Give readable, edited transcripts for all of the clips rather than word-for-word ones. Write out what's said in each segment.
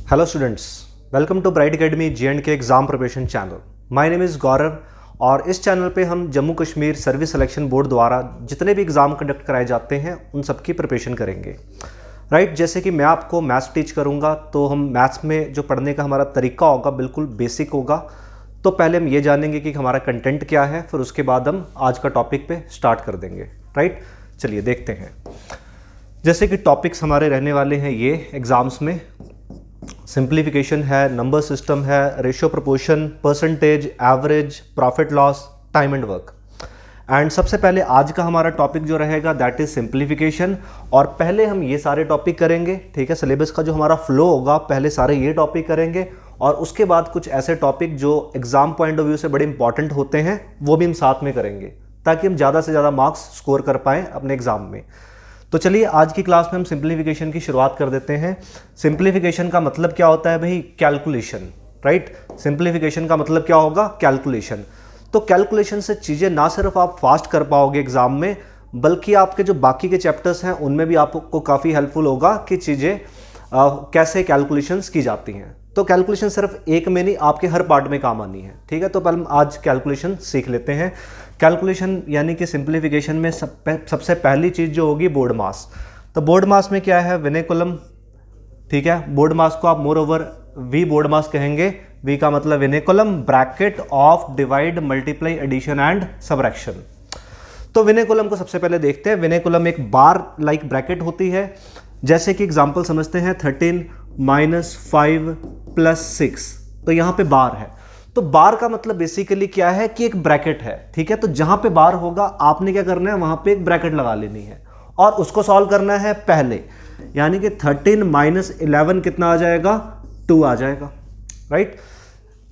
Hello students, welcome to bright academy J&K exam preparation channel. My name is Gaurav और इस channel पे हम Jammu Kashmir service selection board द्वारा जितने भी एग्ज़ाम कंडक्ट कराए जाते हैं उन सब की प्रिपरेशन करेंगे। राइट, जैसे कि मैं आपको मैथ्स टीच करूँगा तो हम मैथ्स में जो पढ़ने का हमारा तरीका होगा बिल्कुल बेसिक होगा। तो पहले हम ये जानेंगे कि हमारा कंटेंट क्या है, फिर उसके बाद हम आज का टॉपिक पे स्टार्ट कर देंगे। राइट, चलिए देखते हैं। जैसे कि टॉपिक्स हमारे रहने वाले हैं ये एग्ज़ाम्स में, सिंप्लीफिकेशन है, नंबर सिस्टम है, ratio proportion, percentage, average, profit loss, time and work. And सबसे पहले आज का हमारा टॉपिक जो रहेगा दैट इज सिंप्लीफिकेशन। और पहले हम ये सारे टॉपिक करेंगे, ठीक है। सिलेबस का जो हमारा फ्लो होगा पहले सारे ये टॉपिक करेंगे और उसके बाद कुछ ऐसे टॉपिक जो एग्जाम पॉइंट ऑफ व्यू से बड़े इंपॉर्टेंट होते हैं वो भी हम साथ में करेंगे ताकि हम ज़्यादा से ज़्यादा मार्क्स स्कोर कर पाएँ अपने एग्जाम में। तो चलिए आज की क्लास में हम सिंप्लीफिकेशन की शुरुआत कर देते हैं। सिंप्लीफिकेशन का मतलब क्या होता है भाई? कैलकुलेशन। राइट, सिंप्लीफिकेशन का मतलब क्या होगा? कैलकुलेशन। तो कैलकुलेशन से चीज़ें ना सिर्फ आप फास्ट कर पाओगे एग्जाम में, बल्कि आपके जो बाकी के चैप्टर्स हैं उनमें भी आपको काफ़ी हेल्पफुल होगा कि चीज़ें कैसे कैलकुलेशंस की जाती हैं। तो कैलकुलेशन सिर्फ एक में नहीं, आपके हर पार्ट में काम आनी है, ठीक है। तो पहले हम आज कैलकुलेशन सीख लेते हैं। कैलकुलेशन यानी कि सिंप्लीफिकेशन में सबसे पहली चीज़ जो होगी बोर्ड मास। तो बोर्ड मास में क्या है? विनय कॉलम, ठीक है। बोर्ड मास को आप moreover V BODMAS कहेंगे। वी का मतलब vinculum, bracket of divide multiply addition and subtraction. तो विनय कॉलम को सबसे पहले देखते हैं। विनय कॉलम एक बार लाइक ब्रैकेट होती है। जैसे कि एग्जाम्पल समझते हैं 13 - 5 + 6, तो यहाँ पे बार है। तो बार का मतलब बेसिकली क्या है कि एक ब्रैकेट है, ठीक है। तो जहां पे बार होगा आपने क्या करना है, वहां पे एक ब्रैकेट लगा लेनी है और उसको सॉल्व करना है पहले। यानी कि 13 - 11 कितना आ जाएगा? 2 आ जाएगा। राइट,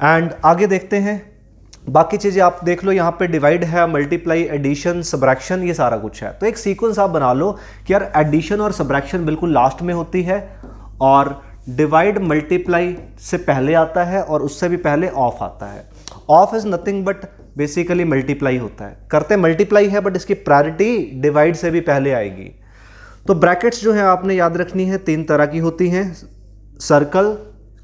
एंड आगे देखते हैं। बाकी चीजें आप देख लो, यहाँ पे डिवाइड है, मल्टीप्लाई, एडिशन, सबट्रैक्शन, ये सारा कुछ है। तो एक सीक्वेंस आप बना लो कि यार एडिशन और सबट्रैक्शन बिल्कुल लास्ट में होती है और डिवाइड मल्टीप्लाई से पहले आता है और उससे भी पहले ऑफ आता है। Of is nothing but basically multiply होता है, करते मल्टीप्लाई है बट इसकी प्रायोरिटी डिवाइड से भी पहले आएगी। तो ब्रैकेट्स जो है आपने याद रखनी है, 3 तरह की होती हैं, circle,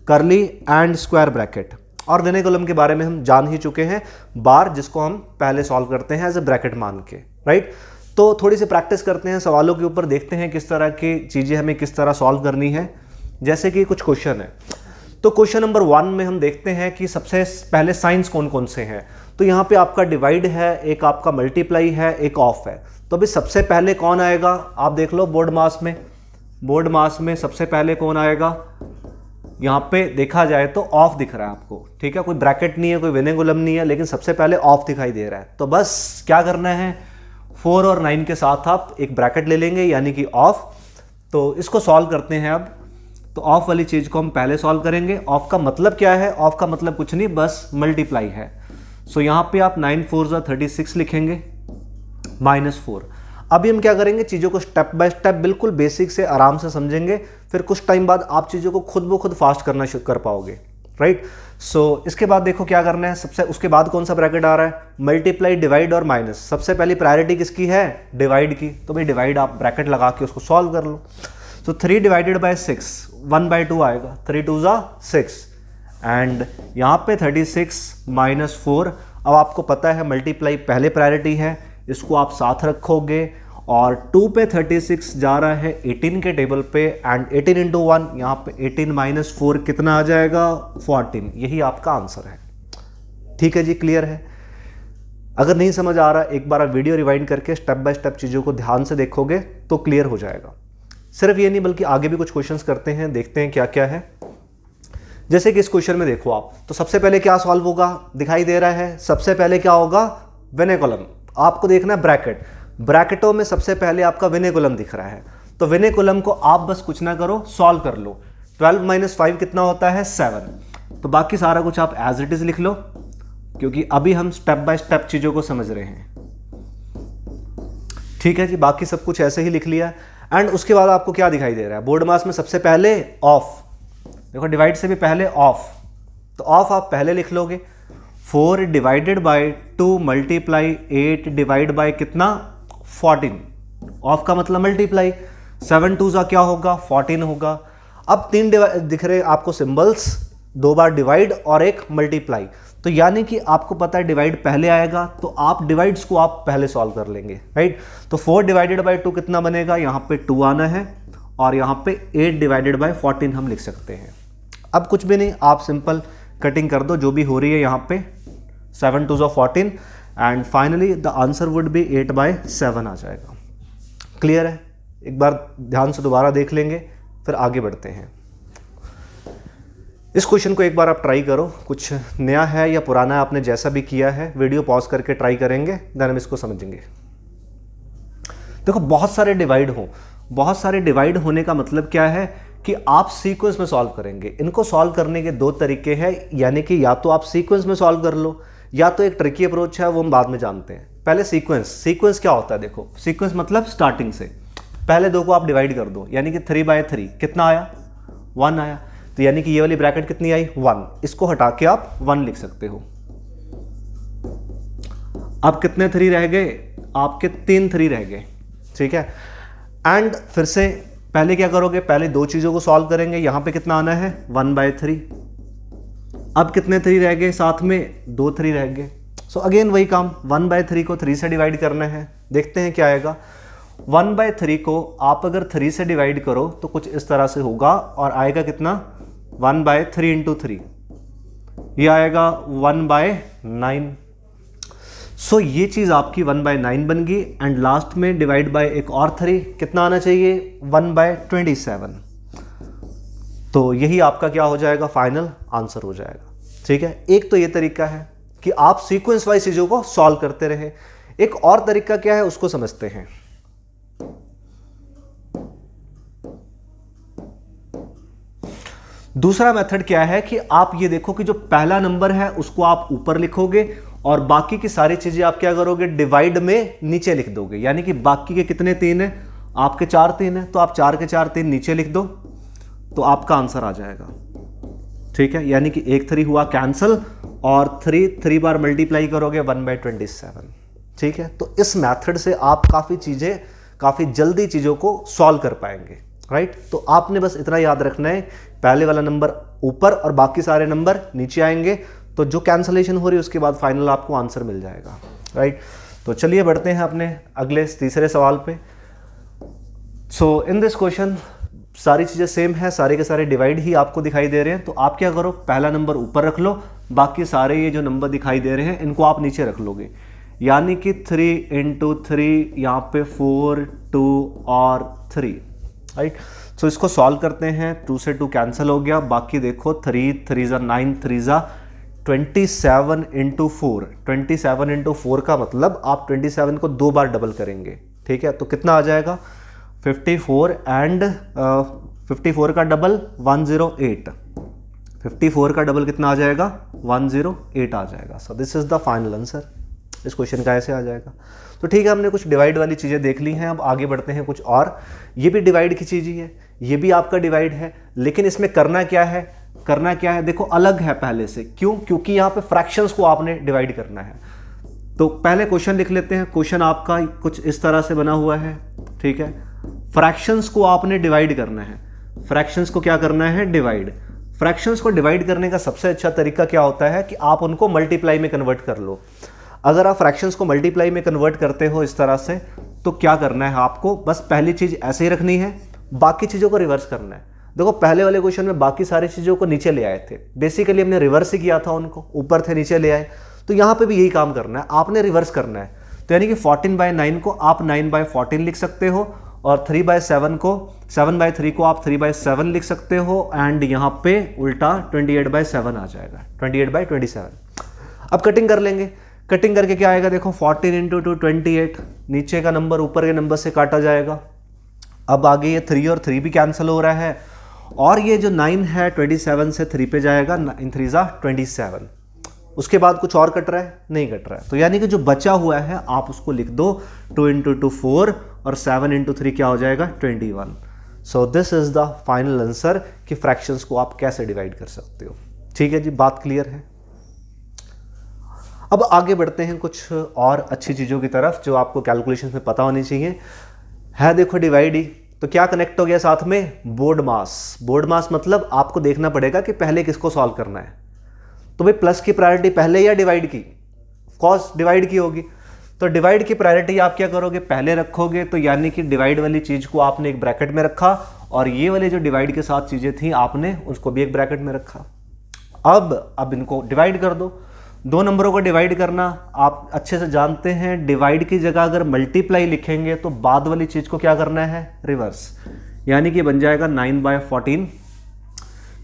curly and square bracket. और विनय कॉलम के बारे में हम जान ही चुके हैं, बार जिसको हम पहले सॉल्व करते हैं एज ए ब्रैकेट मान के। राइट, तो थोड़ी सी प्रैक्टिस करते हैं सवालों के ऊपर, देखते हैं किस तरह की चीज़ें हमें किस तरह सॉल्व करनी है। जैसे कि कुछ क्वेश्चन है, तो क्वेश्चन नंबर 1 में हम देखते हैं कि सबसे पहले साइंस कौन कौन से हैं। तो यहाँ पे आपका डिवाइड है, एक आपका मल्टीप्लाई है, एक ऑफ है। तो अभी सबसे पहले कौन आएगा आप देख लो बोर्ड मास में। बोर्ड मास में सबसे पहले कौन आएगा? यहाँ पे देखा जाए तो ऑफ दिख रहा है आपको, ठीक है। कोई ब्रैकेट नहीं है, कोई विनय कॉलम नहीं है, लेकिन सबसे पहले ऑफ दिखाई दे रहा है। तो बस क्या करना है, 4 और 9 के साथ आप एक ब्रैकेट ले लेंगे यानी कि ऑफ। तो इसको सॉल्व करते हैं अब। तो ऑफ वाली चीज को हम पहले सॉल्व करेंगे। ऑफ का मतलब क्या है? ऑफ का मतलब कुछ नहीं, बस मल्टीप्लाई है। सो यहाँ पे आप 9 × 4 = 36 लिखेंगे, -4। अभी हम क्या करेंगे, चीज़ों को स्टेप बाय स्टेप बिल्कुल बेसिक से आराम से समझेंगे, फिर कुछ टाइम बाद आप चीज़ों को खुद ब खुद फास्ट करना शुरू कर पाओगे। राइट, सो इसके बाद देखो क्या करना है। सबसे उसके बाद कौन सा ब्रैकेट आ रहा है? मल्टीप्लाई, डिवाइड और माइनस। सबसे पहली प्रायोरिटी किसकी है? डिवाइड की। तो भाई डिवाइड आप ब्रैकेट लगा के उसको सॉल्व कर लो। तो 3 / 6 1/2 आएगा, 3 × 2 = 6 एंड यहाँ पे 36 - 4। अब आपको पता है मल्टीप्लाई पहले प्रायोरिटी है, इसको आप साथ रखोगे और 2 पे 36 जा रहा है 18 के टेबल पे एंड 18 × 1 यहाँ पे 18 - 4 कितना आ जाएगा? 14। यही आपका आंसर है। ठीक है जी, क्लियर है। अगर नहीं समझ आ रहा, एक बार आप वीडियो रिवाइंड करके स्टेप बाय स्टेप चीज़ों को ध्यान से देखोगे तो क्लियर हो जाएगा। सिर्फ ये नहीं बल्कि आगे भी कुछ क्वेश्चंस करते हैं, देखते हैं क्या क्या है। जैसे कि इस क्वेश्चन में देखो आप, तो सबसे पहले क्या सॉल्व होगा दिखाई दे रहा है। सबसे पहले क्या होगा? विनय कॉलम। आपको देखना है ब्रैकेट, ब्रैकेटों में सबसे पहले आपका विनय कॉलम दिख रहा है। तो विनय कॉलम को आप बस कुछ ना करो, सॉल्व कर लो। 12 - 5 कितना होता है? 7। तो बाकी सारा कुछ आप एज इट इज लिख लो क्योंकि अभी हम स्टेप बाय स्टेप चीजों को समझ रहे हैं। ठीक है जी, बाकी सब कुछ ऐसे ही लिख लिया। एंड उसके बाद आपको क्या दिखाई दे रहा है? बोर्ड मास में सबसे पहले ऑफ। देखो डिवाइड से भी पहले ऑफ, तो ऑफ आप पहले लिख लोगे। 4 / 2 मल्टीप्लाई 8 डिवाइड बाय कितना? 14। ऑफ का मतलब मल्टीप्लाई। 7 × 2 क्या होगा? 14 होगा। अब 3 दिख रहे आपको सिंबल्स, 2 बार डिवाइड और एक मल्टीप्लाई। तो यानी कि आपको पता है डिवाइड पहले आएगा, तो आप डिवाइड्स को आप पहले सॉल्व कर लेंगे, राइट। तो 4 डिवाइडेड बाई 2 कितना बनेगा, यहाँ पे 2 आना है और यहाँ पे 8 डिवाइडेड बाई 14 हम लिख सकते हैं। अब कुछ भी नहीं, आप सिंपल कटिंग कर दो जो भी हो रही है यहाँ पे, 7 2 14 and finally the answer would be 8/7 आ जाएगा। क्लियर है? एक बार ध्यान से दोबारा देख लेंगे फिर आगे बढ़ते हैं। इस क्वेश्चन को एक बार आप ट्राई करो, कुछ नया है या पुराना है, आपने जैसा भी किया है वीडियो पॉज करके ट्राई करेंगे, देन हम इसको समझेंगे। देखो बहुत सारे डिवाइड होने का मतलब क्या है कि आप सीक्वेंस में सॉल्व करेंगे। इनको सॉल्व करने के 2 तरीके हैं, यानी कि या तो आप सीक्वेंस में सॉल्व कर लो या तो एक ट्रिकी अप्रोच है, वो हम बाद में जानते हैं। पहले सीक्वेंस क्या होता है, देखो सीक्वेंस मतलब स्टार्टिंग से पहले 2 को आप डिवाइड कर दो, यानी कि 3/3 कितना आया, 1 आया। तो यानी कि ये वाली ब्रैकेट कितनी आई, 1, इसको हटा के आप 1 लिख सकते हो। अब कितने 3 रह गए, आपके 3 3 रह गए, ठीक है। एंड फिर से पहले क्या करोगे, पहले 2 चीजों को सॉल्व करेंगे, यहां पे कितना आना है 1/3। अब कितने 3 रह गए, साथ में 2 3 रह गए। सो अगेन वही काम, 1/3 को 3 से डिवाइड करना है, देखते हैं क्या आएगा। 1/3 को आप अगर 3 से डिवाइड करो तो कुछ इस तरह से होगा और आएगा कितना, 1/3 इंटू 3, ये आएगा 1/9। सो ये चीज आपकी 1/9 बन गई एंड लास्ट में डिवाइड बाय एक और 3 कितना आना चाहिए, 1/27। तो यही आपका क्या हो जाएगा, फाइनल आंसर हो जाएगा, ठीक है। एक तो ये तरीका है कि आप सीक्वेंस वाइज चीजों को सॉल्व करते रहे। एक और तरीका क्या है उसको समझते हैं। दूसरा मेथड क्या है कि आप ये देखो कि जो पहला नंबर है उसको आप ऊपर लिखोगे और बाकी की सारी चीजें आप क्या करोगे, डिवाइड में नीचे लिख दोगे। यानी कि बाकी के कितने 3 है, आपके 4 3 है, तो आप 4 के 4 3 नीचे लिख दो तो आपका आंसर आ जाएगा, ठीक है। यानी कि एक 3 हुआ कैंसिल और 3 बार मल्टीप्लाई करोगे 1/27, ठीक है। तो इस मेथड से आप काफी जल्दी चीजों को सॉल्व कर पाएंगे, राइट। तो आपने बस इतना याद रखना है, पहले वाला नंबर ऊपर और बाकी सारे नंबर नीचे आएंगे, तो जो कैंसलेशन हो रही है उसके बाद फाइनल आपको आंसर मिल जाएगा, राइट। तो चलिए बढ़ते हैं अपने अगले तीसरे सवाल पे। सो इन दिस क्वेश्चन सारी चीजें सेम है, सारे के सारे डिवाइड ही आपको दिखाई दे रहे हैं। तो आप क्या करो, पहला नंबर ऊपर रख लो, बाकी सारे ये जो नंबर दिखाई दे रहे हैं इनको आप नीचे रख लोगे। यानी कि 3 इंटू 3, यहाँ पे 4 2 और 3, राइट। सो इसको सॉल्व करते हैं, 2 से 2 कैंसिल हो गया, बाकी देखो 3 3 ज़ा 9 3 ज़ा 27 इंटू 4। 27 इंटू 4 का मतलब आप 27 को 2 बार डबल करेंगे, ठीक है। तो कितना आ जाएगा 54 एंड 54 का डबल 108, 54 का डबल कितना आ जाएगा 108 आ जाएगा। So this is the final answer. इस क्वेश्चन का ऐसे आ जाएगा। तो ठीक है, हमने कुछ डिवाइड वाली चीज़ें देख ली हैं, अब आगे बढ़ते हैं कुछ और। ये भी डिवाइड की चीज़ ही है, ये भी आपका डिवाइड है, लेकिन इसमें करना क्या है, देखो अलग है पहले से। क्यों? क्योंकि यहाँ पे फ्रैक्शंस को आपने डिवाइड करना है। तो पहले क्वेश्चन लिख लेते हैं। क्वेश्चन आपका कुछ इस तरह से बना हुआ है, ठीक है। फ्रैक्शंस को आपने डिवाइड करना है, फ्रैक्शंस को क्या करना है, डिवाइड। फ्रैक्शंस को डिवाइड करने का सबसे अच्छा तरीका क्या होता है कि आप उनको मल्टीप्लाई में कन्वर्ट कर लो। अगर आप फ्रैक्शंस को मल्टीप्लाई में कन्वर्ट करते हो इस तरह से, तो क्या करना है आपको, बस पहली चीज ऐसे ही रखनी है, बाकी चीजों को रिवर्स करना है। देखो पहले वाले क्वेश्चन में बाकी सारी चीजों को नीचे ले आए थे, बेसिकली हमने रिवर्स ही किया था, उनको ऊपर थे नीचे ले आए। तो यहां पे भी यही काम करना है, आपने रिवर्स करना है। तो यानी कि 14/9 को आप 9/14 लिख सकते हो और 3/7 को 7/3 को आप 3/7 लिख सकते हो एंड यहां पे उल्टा 28/7 आ जाएगा, 28/27। अब कटिंग कर लेंगे, कटिंग करके क्या आएगा, देखो 14 इंटू 2 28, नीचे का नंबर ऊपर के नंबर से काटा जाएगा। अब आगे ये 3 और 3 भी कैंसिल हो रहा है और ये जो 9 है 27 से 3 पे जाएगा, 9 3 ज़ा 27। उसके बाद कुछ और कट रहा है, नहीं कट रहा है। तो यानी कि जो बचा हुआ है आप उसको लिख दो, 2 इंटू 2 4 और 7 इंटू 3 क्या हो जाएगा 21। So this is the final answer कि फ्रैक्शंस को आप कैसे डिवाइड कर सकते हो। ठीक है जी, बात क्लियर है। अब आगे बढ़ते हैं कुछ और अच्छी चीज़ों की तरफ जो आपको कैलकुलेशन में पता होनी चाहिए। है देखो डिवाइड ही, तो क्या कनेक्ट हो गया साथ में, बोर्ड मास। बोर्ड मास मतलब आपको देखना पड़ेगा कि पहले किसको सॉल्व करना है। तो भाई प्लस की प्रायोरिटी पहले या डिवाइड की, कॉस डिवाइड की होगी। तो डिवाइड की प्रायोरिटी आप क्या करोगे, पहले रखोगे। तो यानी कि डिवाइड वाली चीज को आपने एक ब्रैकेट में रखा और ये वाले जो डिवाइड के साथ चीजें थी आपने उसको भी एक ब्रैकेट में रखा। अब इनको डिवाइड कर दो। दो नंबरों को डिवाइड करना आप अच्छे से जानते हैं, डिवाइड की जगह अगर मल्टीप्लाई लिखेंगे तो बाद वाली चीज को क्या करना है, रिवर्स। यानी कि बन जाएगा 9/14।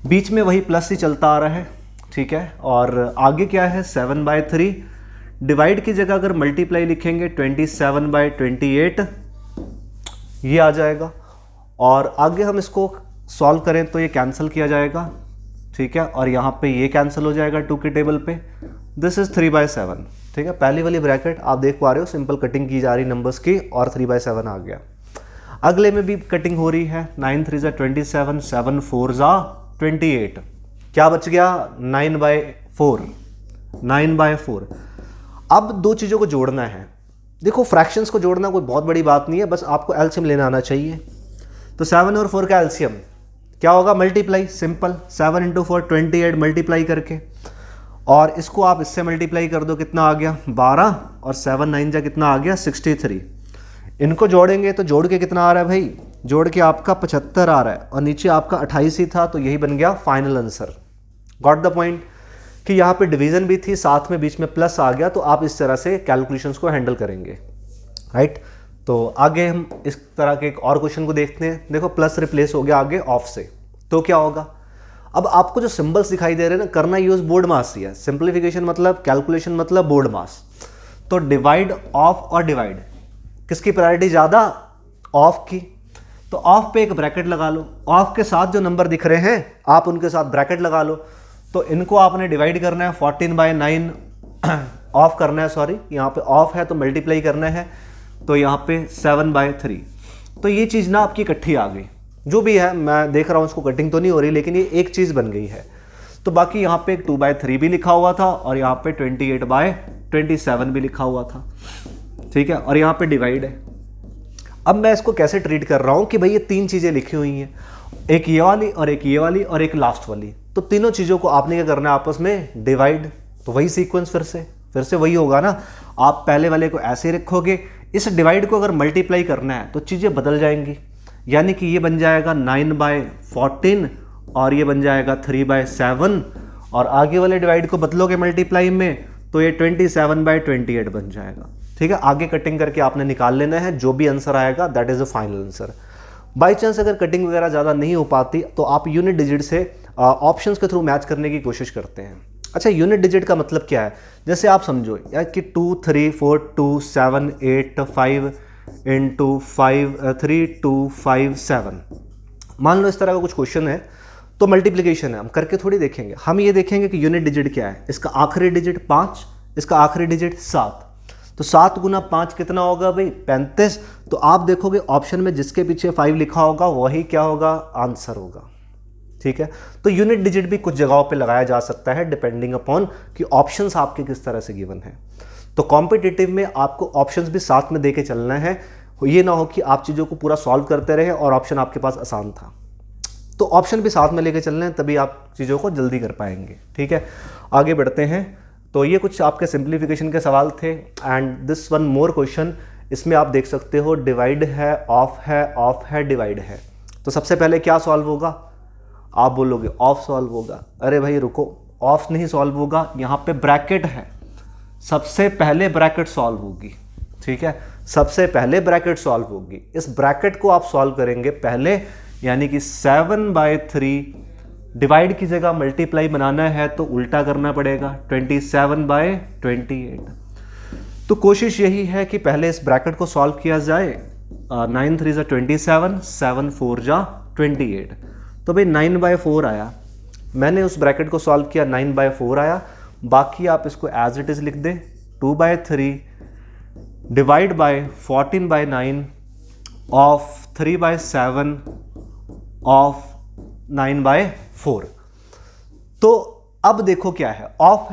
बीच में वही प्लस ही चलता आ रहा है, ठीक है। और आगे क्या है, 7/3। डिवाइड की जगह अगर मल्टीप्लाई लिखेंगे 27/28 ये आ जाएगा। और आगे हम इसको सॉल्व करें तो ये कैंसिल किया जाएगा, ठीक है। और यहाँ पे ये कैंसिल हो जाएगा 2 के टेबल पे। दिस इज 3/7, ठीक है। पहली वाली ब्रैकेट आप देख पा रहे हो, सिंपल कटिंग की जा रही नंबर्स की और 3/7 आ गया। अगले में भी कटिंग हो रही है, 9 3 27, 7 4 28। क्या बच गया, 9/4, 9/4। अब दो चीज़ों को जोड़ना है। देखो फ्रैक्शंस को जोड़ना कोई बहुत बड़ी बात नहीं है, बस आपको एलसीएम लेना आना चाहिए। तो 7 और 4 का एलसीएम क्या होगा, मल्टीप्लाई, सिंपल 7 × 4 28 मल्टीप्लाई करके, और इसको आप इससे मल्टीप्लाई कर दो, कितना आ गया 12, और 7 9 जा कितना आ गया 63। इनको जोड़ेंगे तो जोड़ के कितना आ रहा है भाई, जोड़ के आपका 75 आ रहा है, और नीचे आपका 28 ही था, तो यही बन गया final answer. Got the point कि यहाँ पे डिवीजन भी थी, साथ में बीच में प्लस आ गया, तो आप इस तरह से कैलकुलेशंस को हैंडल करेंगे, राइट। तो आगे हम इस तरह के एक और क्वेश्चन को देखते हैं। देखो प्लस रिप्लेस हो गया आगे ऑफ से, तो क्या होगा, अब आपको जो सिंबल्स दिखाई दे रहे हैं ना, करना यूज बोर्ड मास ही है। सिंप्लीफिकेशन मतलब, कैलकुलेशन मतलब बोर्ड मास। तो डिवाइड ऑफ और डिवाइड किसकी प्रायोरिटी ज़्यादा, ऑफ की। तो ऑफ पे एक ब्रैकेट लगा लो, ऑफ के साथ जो नंबर दिख रहे हैं आप उनके साथ ब्रैकेट लगा लो। तो इनको आपने डिवाइड करना है 14/9, ऑफ करना है, सॉरी यहाँ पे ऑफ है तो मल्टीप्लाई करना है, तो यहाँ पे 7/3। तो ये चीज़ ना आपकी इकट्ठी आ गई, जो भी है मैं देख रहा हूँ उसको कटिंग तो नहीं हो रही, लेकिन ये एक चीज़ बन गई है। तो बाकी यहाँ पे एक 2/3 भी लिखा हुआ था, और यहाँ पे 28/27 भी लिखा हुआ था, ठीक है। और यहाँ पे डिवाइड है। अब मैं इसको कैसे ट्रीट कर रहा हूँ कि भाई ये तीन चीज़ें लिखी हुई हैं, एक ये वाली और एक ये वाली और एक लास्ट वाली। तो तीनों चीज़ों को आपने क्या करना है, आपस में डिवाइड। तो वही सीक्वेंस फिर से वही होगा ना, आप पहले वाले को ऐसे रखोगे, इस डिवाइड को अगर मल्टीप्लाई करना है तो चीज़ें बदल जाएंगी। यानी कि ये बन जाएगा 9/14 और ये बन जाएगा 3/7, और आगे वाले डिवाइड को बदलोगे मल्टीप्लाई में तो ये 27/28 बन जाएगा, ठीक है। आगे कटिंग करके आपने निकाल लेना है, जो भी आंसर आएगा that is the final answer. By chance अगर कटिंग वगैरह ज़्यादा नहीं हो पाती तो आप यूनिट डिजिट से ऑप्शंस के थ्रू मैच करने की कोशिश करते हैं। अच्छा, यूनिट डिजिट का मतलब क्या है, जैसे आप समझो यार कि 2 3 4 2 7 8 5 × 5 3 2 5 7, मान लो इस तरह का कुछ क्वेश्चन है, तो मल्टीप्लिकेशन है, हम करके थोड़ी देखेंगे। हम ये देखेंगे कि यूनिट डिजिट क्या है, इसका आखिरी डिजिट 5, इसका आखिरी डिजिट 7। तो 7 × 5 कितना होगा भाई, 35। तो आप देखोगे ऑप्शन में जिसके पीछे 5 लिखा होगा वही क्या होगा, आंसर होगा, ठीक है। तो यूनिट डिजिट भी कुछ जगहों पे लगाया जा सकता है डिपेंडिंग अपॉन कि ऑप्शंस आपके किस तरह से गिवन है। तो कॉम्पिटिटिव में आपको ऑप्शंस भी साथ में देके चलना है, ये ना हो कि आप चीज़ों को पूरा सॉल्व करते रहे और ऑप्शन आपके पास आसान था। तो ऑप्शन भी साथ में लेके चलना है, तभी आप चीज़ों को जल्दी कर पाएंगे, ठीक है। आगे बढ़ते हैं। तो ये कुछ आपके सिंप्लीफिकेशन के सवाल थे। And this one more question, इसमें आप देख सकते हो डिवाइड है, ऑफ है, डिवाइड है। तो सबसे पहले क्या सॉल्व होगा, आप बोलोगे ऑफ सॉल्व होगा। अरे भाई रुको, ऑफ नहीं सॉल्व होगा, यहाँ पे ब्रैकेट है, सबसे पहले ब्रैकेट सॉल्व होगी, ठीक है। सबसे पहले ब्रैकेट सॉल्व होगी, इस ब्रैकेट को आप सॉल्व करेंगे पहले, यानी कि 7/3 डिवाइड की जगह मल्टीप्लाई बनाना है तो उल्टा करना पड़ेगा, 27/28। तो कोशिश यही है कि पहले इस ब्रैकेट को सॉल्व किया जाए। 9 3 27, 7 4 28। तो भाई 9/4 आया, मैंने उस ब्रैकेट को सॉल्व किया, 9/4 आया। बाकी आप इसको एज इट इज लिख दें, 2/3 डिवाइड बाय 14/9 ऑफ 3/7 ऑफ 9/4। तो अब देखो क्या है, ऑफ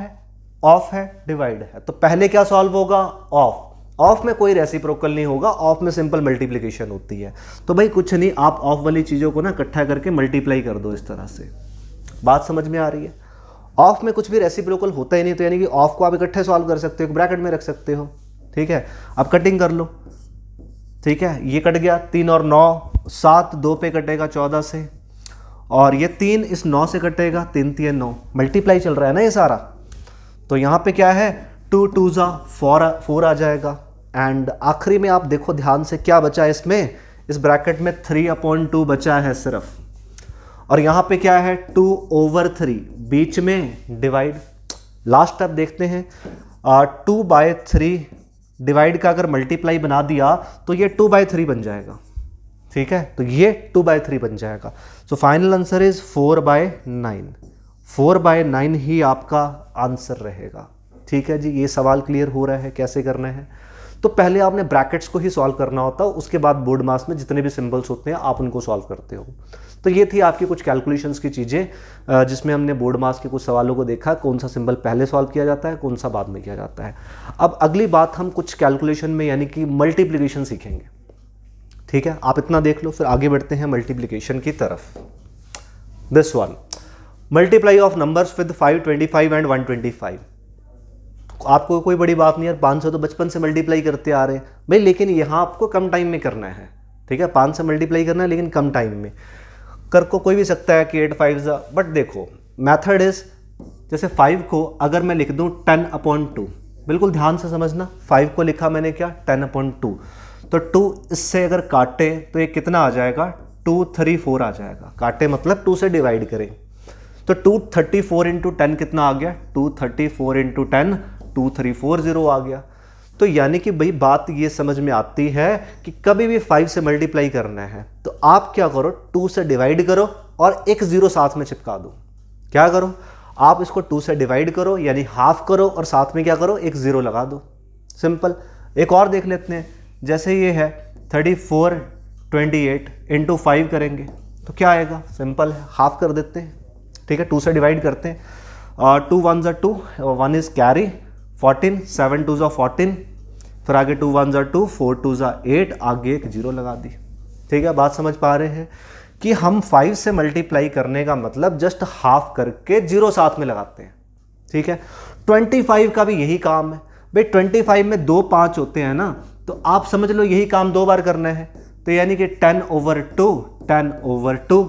है, डिवाइड है, तो पहले क्या सॉल्व होगा, ऑफ। ऑफ में कोई रेसिप्रोकल नहीं होगा, ऑफ में सिंपल मल्टीप्लिकेशन होती है। तो भाई कुछ नहीं, आप ऑफ वाली चीज़ों को ना इकट्ठा करके मल्टीप्लाई कर दो इस तरह से। बात समझ में आ रही है? ऑफ में कुछ भी रेसिप्रोकल होता ही नहीं, तो यानी कि ऑफ को आप इकट्ठे सॉल्व कर सकते हो, ब्रैकेट में रख सकते हो। ठीक है, अब कटिंग कर लो। ठीक है, ये कट गया, 3 और 9, 7 2 पे कटेगा 14 से, और ये 3 इस 9 से कटेगा, 3 3 9, मल्टीप्लाई चल रहा है ना ये सारा। तो यहाँ पे क्या है, 2 2 जा 4 आ जाएगा। एंड आखिरी में आप देखो ध्यान से क्या बचा है इसमें, इस ब्रैकेट में 3/2 बचा है सिर्फ, और यहाँ पे क्या है 2/3, बीच में डिवाइड। लास्ट स्टेप देखते हैं, 2/3 डिवाइड का अगर मल्टीप्लाई बना दिया तो ये 2/3 बन जाएगा। ठीक है, तो ये 2/3 बन जाएगा। So final answer is 4/9। 4/9 ही आपका आंसर रहेगा। ठीक है जी, ये सवाल क्लियर हो रहा है कैसे करना है? तो पहले आपने ब्रैकेट्स को ही सॉल्व करना होता है, उसके बाद बोर्ड मास में जितने भी सिंबल्स होते हैं आप उनको सॉल्व करते हो। तो ये थी आपकी कुछ कैलकुलेशंस की चीज़ें, जिसमें हमने बोर्ड मास के कुछ सवालों को देखा, कौन सा सिंबल पहले सॉल्व किया जाता है, कौन सा बाद में किया जाता है। अब अगली बात हम कुछ कैलकुलेशन में यानी कि मल्टीप्लिकेशन सीखेंगे। ठीक है, आप इतना देख लो, फिर आगे बढ़ते हैं मल्टीप्लिकेशन की तरफ। This one, multiply of numbers with 525 and 125। आपको कोई बड़ी बात नहीं यार, 500 तो बचपन से मल्टीप्लाई करते आ रहे हैं भाई, लेकिन यहाँ आपको कम टाइम में करना है। ठीक है, 5 से मल्टीप्लाई करना है लेकिन कम टाइम में। कर को कोई भी सकता है कि 8 5 बट देखो मैथड इज, जैसे 5 को अगर मैं लिख दूँ 10/2, बिल्कुल ध्यान से समझना, 5 को लिखा मैंने क्या 10/2, तो 2 इससे अगर काटे तो ये कितना आ जाएगा 234 आ जाएगा। काटे मतलब 2 से डिवाइड करें तो 234 इंटू 10 कितना आ गया, 234 इंटू 10 2340 आ गया। तो यानी कि भाई बात ये समझ में आती है कि कभी भी 5 से मल्टीप्लाई करना है तो आप क्या करो, 2 से डिवाइड करो और एक 0 साथ में चिपका दो। क्या करो, आप इसको 2 से डिवाइड करो यानी हाफ करो और साथ में क्या करो, एक 0 लगा दो। सिंपल। एक और देख लेते हैं, जैसे ये है 3428 इंटू 5 करेंगे तो क्या आएगा, सिंपल है, हाफ कर देते हैं। ठीक है, 2 से डिवाइड करते हैं, 2 1 ज़ा 2, 1 इज कैरी, 14, 7 2 ज़ा 14, फिर आगे 2 1 ज़ा 2, 4 2 ज़ा 8, आगे एक 0 लगा दी। ठीक है, बात समझ पा रहे हैं कि हम 5 से मल्टीप्लाई करने का मतलब जस्ट हाफ करके 0 साथ में लगाते हैं। ठीक है, 25 का भी यही काम है भाई, 25 में 2 5 होते हैं ना, तो आप समझ लो यही काम 2 बार करना है। तो यानी कि 10/2, 10/2,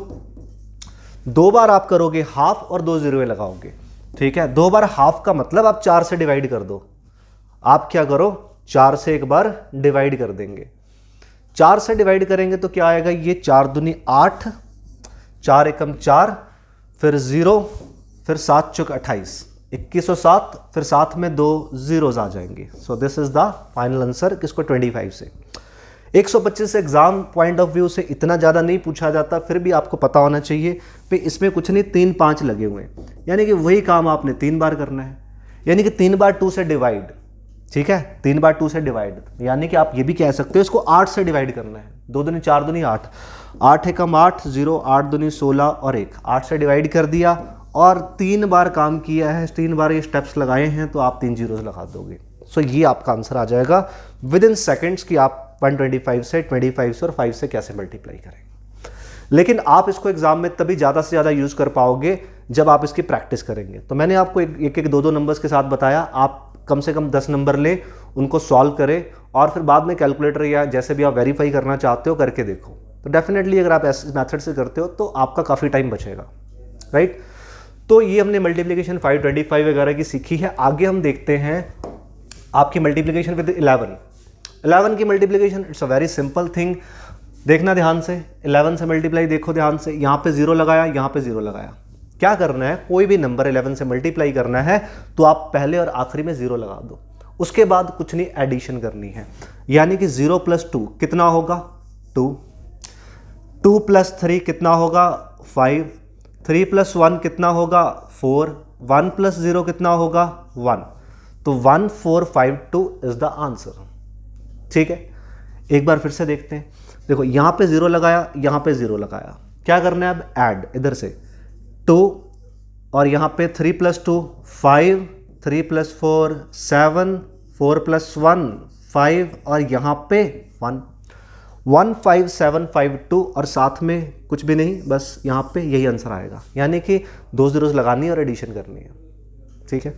2 बार आप करोगे हाफ और 2 0 लगाओगे। ठीक है, 2 बार हाफ का मतलब आप 4 से डिवाइड कर दो। आप क्या करो, 4 से एक बार डिवाइड कर देंगे। 4 से डिवाइड करेंगे तो क्या आएगा, ये 4 दूनी 8, 4 एकम 4, फिर 0, फिर 7 चौक 28, 2107, फिर साथ में 2 zeros आ जाएंगे। So this is the final answer किसको, 25 से। 125 से एग्जाम पॉइंट ऑफ व्यू से इतना ज़्यादा नहीं पूछा जाता, फिर भी आपको पता होना चाहिए कि इसमें कुछ नहीं 3 5 लगे हुए हैं, यानी कि वही काम आपने 3 बार करना है, यानी कि 3 बार 2 से डिवाइड। ठीक है, 3 बार 2 से डिवाइड, यानी कि आप ये भी कह सकते हो इसको 8 से डिवाइड करना है। 2 दूनी 4 दूनी 8, 8 एकम 8, 0, 8 दूनी 16 और 1, 8 से डिवाइड कर दिया और 3 बार काम किया है, 3 बार ये स्टेप्स लगाए हैं तो आप 3 zeros लगा दोगे। सो ये आपका आंसर आ जाएगा विद इन सेकेंड्स कि आप 125 से 25 से और 5 से कैसे मल्टीप्लाई करेंगे। लेकिन आप इसको एग्जाम में तभी ज़्यादा से ज़्यादा यूज़ कर पाओगे जब आप इसकी प्रैक्टिस करेंगे। तो मैंने आपको एक 2 नंबर्स के साथ बताया, आप कम से कम 10 नंबर लें, उनको सॉल्व करें और फिर बाद में कैलकुलेटर या जैसे भी आप वेरीफाई करना चाहते हो करके देखो। तो डेफिनेटली अगर आप ऐसे मेथड से करते हो तो आपका काफ़ी टाइम बचेगा, राइट। तो ये हमने मल्टीप्लिकेशन 525 वगैरह की सीखी है। आगे हम देखते हैं आपकी मल्टीप्लिकेशन विद 11 की multiplication. It's a very simple thing, देखना ध्यान से। 11 से मल्टीप्लाई देखो ध्यान से, यहाँ पे 0 लगाया, यहाँ पे 0 लगाया। क्या करना है, कोई भी नंबर 11 से मल्टीप्लाई करना है तो आप पहले और आखिरी में 0 लगा दो, उसके बाद कुछ नहीं एडिशन करनी है। यानी कि 0 + 2 कितना होगा 2, 2 + 3 कितना होगा 5, 3 + 1 कितना होगा 4, 1 + 0 कितना होगा 1। तो 1452 इज द आंसर। ठीक है, एक बार फिर से देखते हैं। देखो यहाँ पे 0 लगाया, यहाँ पे 0 लगाया, क्या करना है अब ऐड, इधर से 2 और यहाँ पे 3 + 2 5, 3 + 4 7, 4 + 1 5 और यहाँ पे 1, 15752 और साथ में कुछ भी नहीं, बस यहाँ पे यही आंसर आएगा। यानी कि 2 ज़ीरोज़ लगानी है और एडिशन करनी है। ठीक है,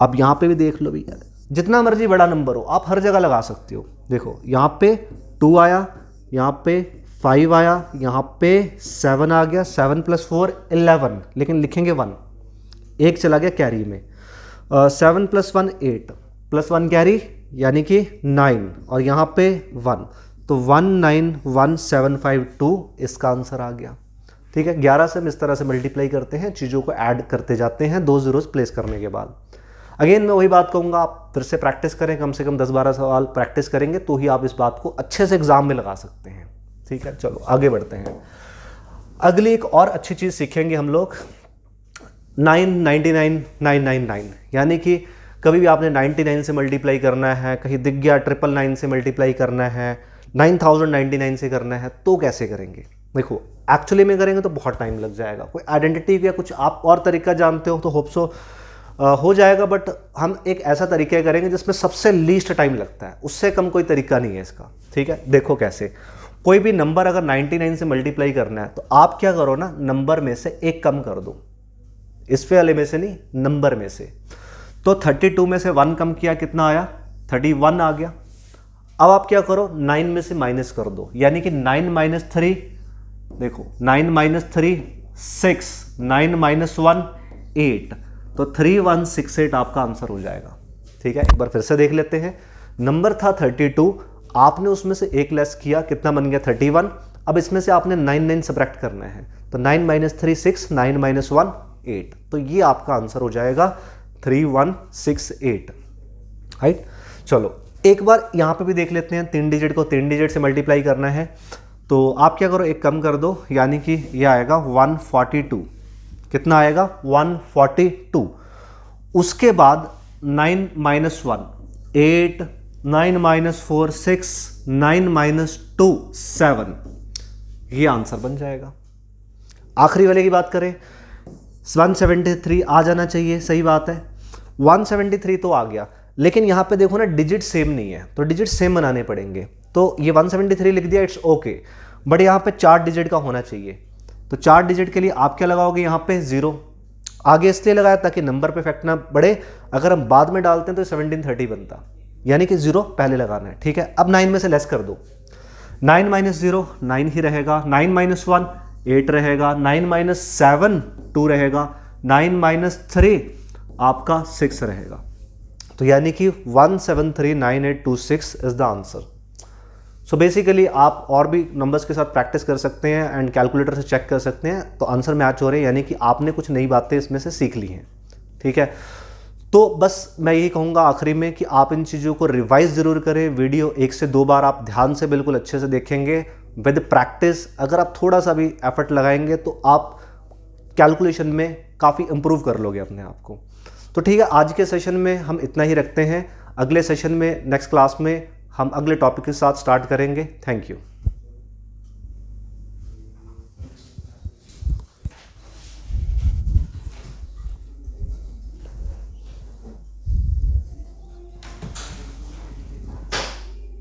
अब यहाँ पे भी देख लो भैया, जितना मर्जी बड़ा नंबर हो आप हर जगह लगा सकते हो। देखो यहाँ पे 2 आया, यहाँ पे 5 आया, यहाँ पे 7 आ गया, 7 + 4 11, लेकिन लिखेंगे 1, 1 चला गया कैरी में। 7 + 1 8 + 1 कैरी यानी कि 9 और यहाँ पे 1, तो 191752 इसका आंसर आ गया। ठीक है, 11 से हम इस तरह से मल्टीप्लाई करते हैं, चीज़ों को ऐड करते जाते हैं 2 ज़ीरोज़ प्लेस करने के बाद। अगेन मैं वही बात कहूँगा, आप फिर से प्रैक्टिस करें, कम से कम 10-12 सवाल प्रैक्टिस करेंगे तो ही आप इस बात को अच्छे से एग्जाम में लगा सकते हैं। ठीक है, चलो आगे बढ़ते हैं। अगली एक और अच्छी चीज़ सीखेंगे हम लोग, 999,999, यानी कि कभी भी आपने 99 से मल्टीप्लाई करना है, कहीं दिख गया 999 से मल्टीप्लाई करना है, 9099 से करना है, तो कैसे करेंगे? देखो एक्चुअली में करेंगे तो बहुत टाइम लग जाएगा। कोई आइडेंटिटी या कुछ आप और तरीका जानते हो तो होप सो हो जाएगा, बट हम एक ऐसा तरीका करेंगे जिसमें सबसे लीस्ट टाइम लगता है, उससे कम कोई तरीका नहीं है इसका। ठीक है, देखो कैसे, कोई भी नंबर अगर 99 से मल्टीप्लाई करना है तो आप क्या करो ना, नंबर में से एक कम कर दो, इस वाले में से नहीं, नंबर में से। तो 32 में से 1 कम किया, कितना आया? 31 आ गया। अब आप क्या करो, 9 में से माइनस कर दो, यानी कि 9 - 3, देखो 9 - 3 6, 9 - 1 8, तो 3168 आपका आंसर हो जाएगा। ठीक है, एक बार फिर से देख लेते हैं। नंबर था 32, आपने उसमें से एक लेस किया, कितना बन गया? 31। अब इसमें से आपने 9 सब्ट्रैक्ट करना है, तो 9 - 3 6, 9 - 1 8, तो ये आपका आंसर हो जाएगा 3168। राइट, चलो एक बार यहाँ पे भी देख लेते हैं, 3 डिजिट को 3 डिजिट से मल्टीप्लाई करना है, तो आप क्या करो, एक कम कर दो, यानी कि ये आएगा 142। कितना आएगा? 142। उसके बाद 9 - 1 8, 9 - 4 6, 9 - 2 7, ये आंसर बन जाएगा। आखिरी वाले की बात करें, 173 आ जाना चाहिए, सही बात है, 173 तो आ गया, लेकिन यहाँ पे देखो ना डिजिट सेम नहीं है, तो डिजिट सेम बनाने पड़ेंगे। तो ये 173 लिख दिया, इट्स ओके, बट यहाँ पे 4 डिजिट का होना चाहिए। तो 4 डिजिट के लिए आप क्या लगाओगे? यहाँ पे 0 आगे इसलिए लगाया ताकि नंबर पे इफेक्ट ना बढ़े, अगर हम बाद में डालते हैं तो 1730 बनता, यानी कि 0 पहले लगाना है। ठीक है, अब 9 में से लेस कर दो, 9 - 0 9 ही रहेगा, 9 - 1 8 रहेगा, 9 - 7 2 रहेगा, 9 - 3 आपका 6 रहेगा, तो यानी कि 1739826 is the answer. So basically आप और भी नंबर्स के साथ प्रैक्टिस कर सकते हैं एंड कैलकुलेटर से चेक कर सकते हैं, तो आंसर मैच हो रहे हैं, यानी कि आपने कुछ नई बातें इसमें से सीख ली हैं। ठीक है, तो बस मैं यही कहूँगा आखिरी में कि आप इन चीज़ों को रिवाइज ज़रूर करें। वीडियो 1 से 2 बार आप ध्यान से बिल्कुल अच्छे से देखेंगे विद प्रैक्टिस। अगर आप थोड़ा सा भी एफर्ट लगाएंगे तो आप कैलकुलेशन में काफ़ी इंप्रूव कर लोगे अपने आप को। तो ठीक है, आज के सेशन में हम इतना ही रखते हैं। अगले सेशन में, नेक्स्ट क्लास में हम अगले टॉपिक के साथ स्टार्ट करेंगे। Thank you.